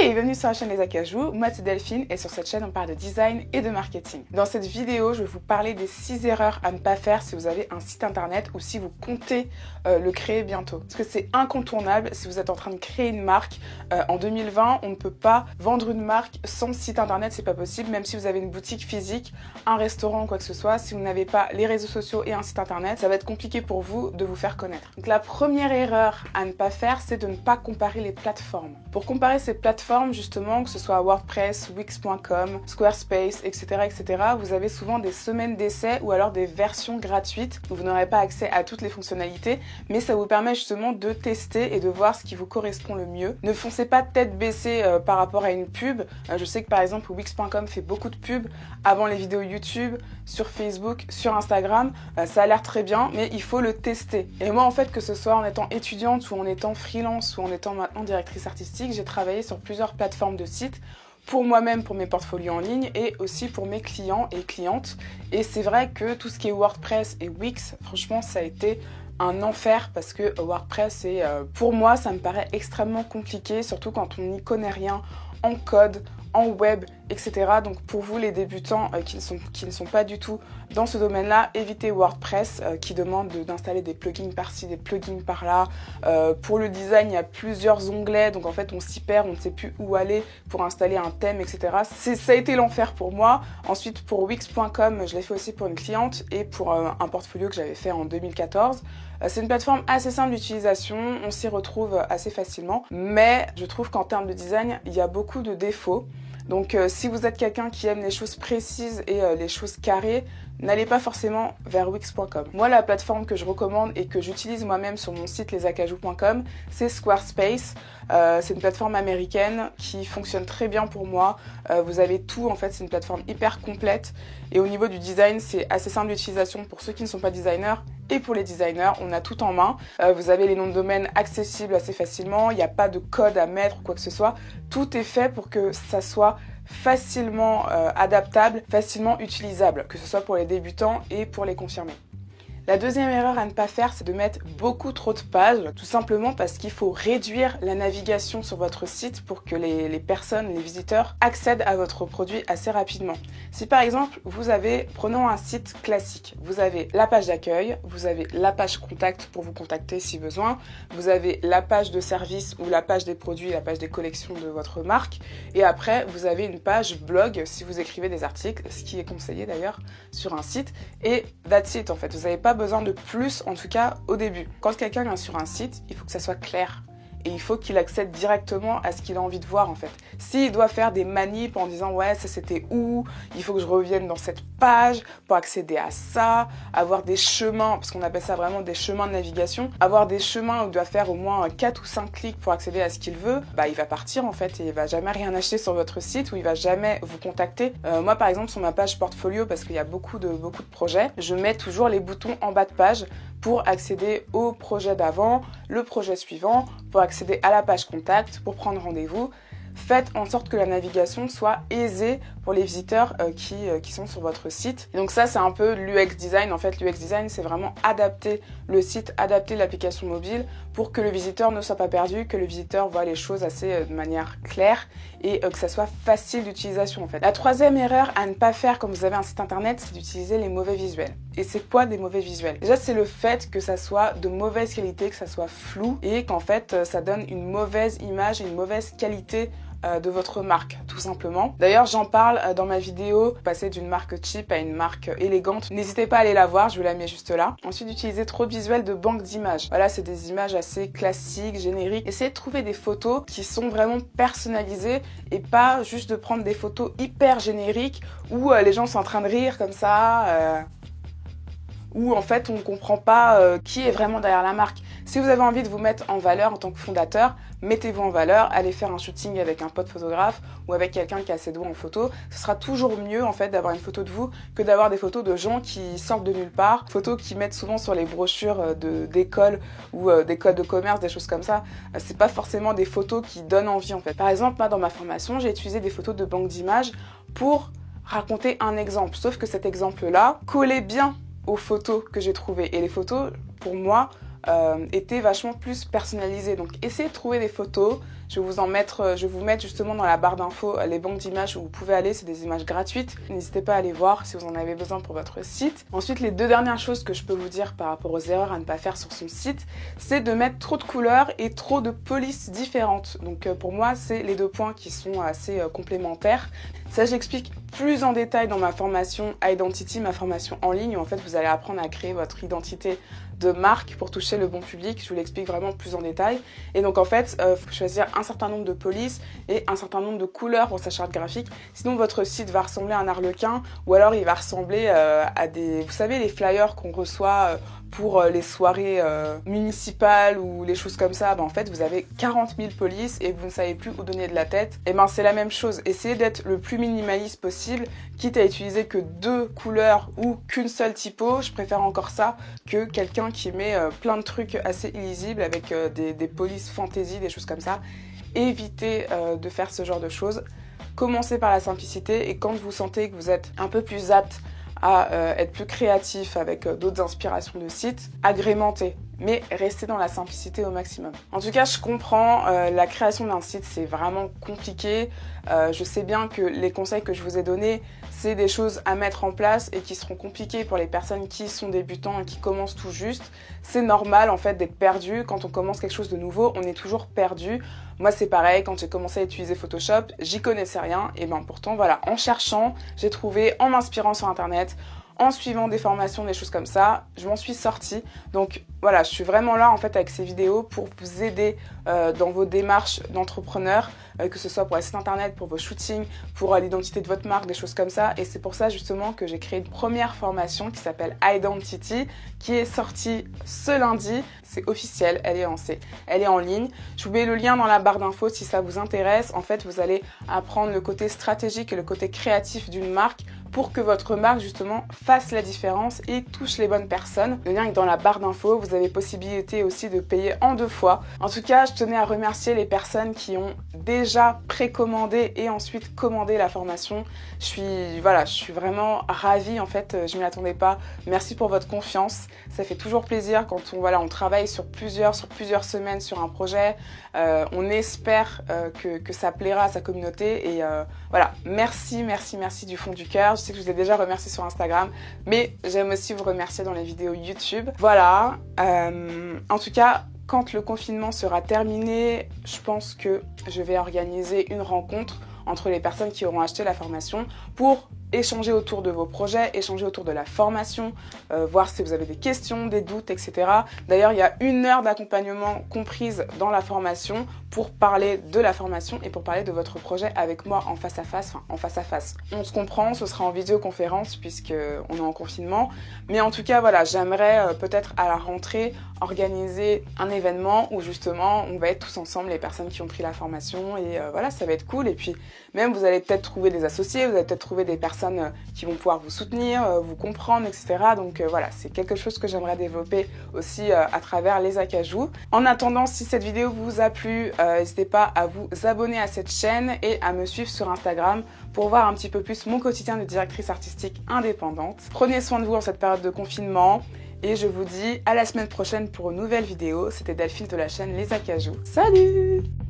Hey, bienvenue sur la chaîne Les Acajou, moi c'est Delphine et sur cette chaîne on parle de design et de marketing. Dans cette vidéo, je vais vous parler des 6 erreurs à ne pas faire si vous avez un site internet ou si vous comptez le créer bientôt. Parce que c'est incontournable si vous êtes en train de créer une marque. En 2020, on ne peut pas vendre une marque sans site internet, c'est pas possible, même si vous avez une boutique physique, un restaurant ou quoi que ce soit. Si vous n'avez pas les réseaux sociaux et un site internet, ça va être compliqué pour vous de vous faire connaître. Donc la première erreur à ne pas faire, c'est de ne pas comparer les plateformes. Pour comparer ces plateformes, justement, que ce soit WordPress, Wix.com, Squarespace, etc., vous avez souvent des semaines d'essai ou alors des versions gratuites où vous n'aurez pas accès à toutes les fonctionnalités, mais ça vous permet justement de tester et de voir ce qui vous correspond le mieux. Ne foncez pas tête baissée par rapport à une pub. Je sais que par exemple Wix.com fait beaucoup de pubs avant les vidéos YouTube, sur Facebook, sur Instagram. Ça a l'air très bien, mais il faut le tester. Et moi en fait, que ce soit en étant étudiante ou en étant freelance ou en étant maintenant directrice artistique, j'ai travaillé sur plusieurs plateformes de sites pour moi-même, pour mes portfolios en ligne et aussi pour mes clients et clientes. Et c'est vrai que tout ce qui est WordPress et Wix, franchement, ça a été un enfer parce que WordPress, pour moi, ça me paraît extrêmement compliqué, surtout quand on n'y connaît rien en code, en web, etc. Donc pour vous les débutants qui ne sont pas du tout dans ce domaine-là, évitez WordPress qui demande d'installer des plugins par-ci, des plugins par-là. Pour le design, il y a plusieurs onglets, donc en fait on s'y perd, on ne sait plus où aller pour installer un thème, etc. Ça a été l'enfer pour moi. Ensuite pour Wix.com, je l'ai fait aussi pour une cliente et pour un portfolio que j'avais fait en 2014. C'est une plateforme assez simple d'utilisation, on s'y retrouve assez facilement, mais je trouve qu'en termes de design, il y a beaucoup de défauts. Donc si vous êtes quelqu'un qui aime les choses précises et les choses carrées, n'allez pas forcément vers Wix.com. Moi, la plateforme que je recommande et que j'utilise moi-même sur mon site lesacajou.com, c'est Squarespace. C'est une plateforme américaine qui fonctionne très bien pour moi. Vous avez tout, en fait, c'est une plateforme hyper complète. Et au niveau du design, c'est assez simple d'utilisation pour ceux qui ne sont pas designers. Et pour les designers, on a tout en main. Vous avez les noms de domaine accessibles assez facilement. Il n'y a pas de code à mettre ou quoi que ce soit. Tout est fait pour que ça soit facilement adaptable, facilement utilisable, que ce soit pour les débutants et pour les confirmés. La deuxième erreur à ne pas faire, c'est de mettre beaucoup trop de pages, tout simplement parce qu'il faut réduire la navigation sur votre site pour que les personnes, les visiteurs, accèdent à votre produit assez rapidement. Si par exemple, prenons un site classique, vous avez la page d'accueil, vous avez la page contact pour vous contacter si besoin, vous avez la page de service ou la page des produits, la page des collections de votre marque, et après, vous avez une page blog si vous écrivez des articles, ce qui est conseillé d'ailleurs sur un site, et that's it en fait. Vous n'avez pas besoin de plus, en tout cas au début. Quand quelqu'un vient sur un site, il faut que ça soit clair. Et il faut qu'il accède directement à ce qu'il a envie de voir en fait. S'il doit faire des manips en disant ouais ça c'était où, il faut que je revienne dans cette page pour accéder à ça, avoir des chemins, parce qu'on appelle ça vraiment des chemins de navigation, avoir des chemins où il doit faire au moins 4 ou 5 clics pour accéder à ce qu'il veut, bah il va partir en fait et il va jamais rien acheter sur votre site ou il va jamais vous contacter. Moi par exemple sur ma page portfolio, parce qu'il y a beaucoup de projets, je mets toujours les boutons en bas de page pour accéder au projet d'avant, le projet suivant, pour accéder à la page contact, pour prendre rendez-vous. Faites en sorte que la navigation soit aisée pour les visiteurs qui sont sur votre site. Et donc ça, c'est un peu l'UX design. En fait, l'UX design, c'est vraiment adapter le site, adapter l'application mobile pour que le visiteur ne soit pas perdu, que le visiteur voit les choses assez de manière claire et que ça soit facile d'utilisation en fait. La troisième erreur à ne pas faire quand vous avez un site internet, c'est d'utiliser les mauvais visuels. Et c'est quoi des mauvais visuels? Déjà, c'est le fait que ça soit de mauvaise qualité, que ça soit flou et qu'en fait, ça donne une mauvaise image et une mauvaise qualité de votre marque, tout simplement. D'ailleurs, j'en parle dans ma vidéo, passer d'une marque cheap à une marque élégante. N'hésitez pas à aller la voir, je vous la mets juste là. Ensuite, d'utiliser trop de visuels de banque d'images. Voilà, c'est des images assez classiques, génériques. Essayez de trouver des photos qui sont vraiment personnalisées et pas juste de prendre des photos hyper génériques où les gens sont en train de rire comme ça. Où en fait on ne comprend pas qui est vraiment derrière la marque. Si vous avez envie de vous mettre en valeur en tant que fondateur, mettez-vous en valeur, allez faire un shooting avec un pote photographe ou avec quelqu'un qui a ses doigts en photo. Ce sera toujours mieux en fait d'avoir une photo de vous que d'avoir des photos de gens qui sortent de nulle part, photos qui mettent souvent sur les brochures d'école ou des codes de commerce, des choses comme ça. C'est pas forcément des photos qui donnent envie en fait. Par exemple, moi dans ma formation, j'ai utilisé des photos de banque d'images pour raconter un exemple, sauf que cet exemple-là collait bien aux photos que j'ai trouvées. Et les photos, pour moi, étaient vachement plus personnalisées. Donc, essayez de trouver des photos Je vais vous mettre justement dans la barre d'infos les banques d'images où vous pouvez aller, c'est des images gratuites. N'hésitez pas à aller voir si vous en avez besoin pour votre site. Ensuite, les deux dernières choses que je peux vous dire par rapport aux erreurs à ne pas faire sur son site, c'est de mettre trop de couleurs et trop de polices différentes. Donc pour moi, c'est les deux points qui sont assez complémentaires. Ça, j'explique plus en détail dans ma formation Identity, ma formation en ligne, où en fait vous allez apprendre à créer votre identité de marque pour toucher le bon public. Je vous l'explique vraiment plus en détail. Et donc en fait, il faut choisir un certain nombre de polices et un certain nombre de couleurs pour sa charte graphique. Sinon, votre site va ressembler à un arlequin, ou alors il va ressembler à des, vous savez, les flyers qu'on reçoit pour les soirées municipales ou les choses comme ça. En fait, vous avez 40 000 polices et vous ne savez plus où donner de la tête. Et c'est la même chose. Essayez d'être le plus minimaliste possible, quitte à utiliser que 2 couleurs ou qu'une seule typo. Je préfère encore ça que quelqu'un qui met plein de trucs assez illisibles avec des polices fantasy, des choses comme ça. Évitez de faire ce genre de choses. Commencez par la simplicité et quand vous sentez que vous êtes un peu plus apte à être plus créatif avec d'autres inspirations de sites, agrémentez, mais restez dans la simplicité au maximum. En tout cas, je comprends, la création d'un site, c'est vraiment compliqué. Je sais bien que les conseils que je vous ai donnés, c'est des choses à mettre en place et qui seront compliquées pour les personnes qui sont débutants et qui commencent tout juste. C'est normal en fait d'être perdu. Quand on commence quelque chose de nouveau, on est toujours perdu. Moi, c'est pareil, quand j'ai commencé à utiliser Photoshop, j'y connaissais rien. Et pourtant, voilà, en cherchant, j'ai trouvé, en m'inspirant sur Internet, en suivant des formations, des choses comme ça, je m'en suis sortie. Donc voilà, je suis vraiment là en fait avec ces vidéos pour vous aider dans vos démarches d'entrepreneur, que ce soit pour les sites internet, pour vos shootings, pour l'identité de votre marque, des choses comme ça. Et c'est pour ça justement que j'ai créé une première formation qui s'appelle Identity, qui est sortie ce lundi. C'est officiel, elle est en ligne. Je vous mets le lien dans la barre d'infos si ça vous intéresse. En fait, vous allez apprendre le côté stratégique et le côté créatif d'une marque pour que votre marque justement fasse la différence et touche les bonnes personnes. Le lien est dans la barre d'infos. Vous avez possibilité aussi de payer en 2 fois. En tout cas, je tenais à remercier les personnes qui ont déjà précommandé et ensuite commandé la formation. Je suis vraiment ravie en fait. Je m'y attendais pas. Merci pour votre confiance. Ça fait toujours plaisir quand on travaille sur plusieurs semaines sur un projet. On espère que ça plaira à sa communauté et voilà. Merci du fond du cœur. Je sais que je vous ai déjà remercié sur Instagram, mais j'aime aussi vous remercier dans les vidéos YouTube. Voilà. En tout cas, quand le confinement sera terminé, je pense que je vais organiser une rencontre entre les personnes qui auront acheté la formation pour échanger autour de vos projets, échanger autour de la formation, voir si vous avez des questions, des doutes, etc. D'ailleurs, il y a 1 heure d'accompagnement comprise dans la formation pour parler de la formation et pour parler de votre projet avec moi en face à face. On se comprend, ce sera en vidéoconférence puisqu'on est en confinement. Mais en tout cas, voilà, j'aimerais peut-être à la rentrée organiser un événement où justement on va être tous ensemble, les personnes qui ont pris la formation et voilà, ça va être cool. Et puis même vous allez peut-être trouver des associés, vous allez peut-être trouver des personnes qui vont pouvoir vous soutenir, vous comprendre, etc. Donc voilà, c'est quelque chose que j'aimerais développer aussi à travers les acajou. En attendant, si cette vidéo vous a plu, n'hésitez pas à vous abonner à cette chaîne et à me suivre sur Instagram pour voir un petit peu plus mon quotidien de directrice artistique indépendante. Prenez soin de vous en cette période de confinement et je vous dis à la semaine prochaine pour une nouvelle vidéo. C'était Delphine de la chaîne Les Acajou. Salut!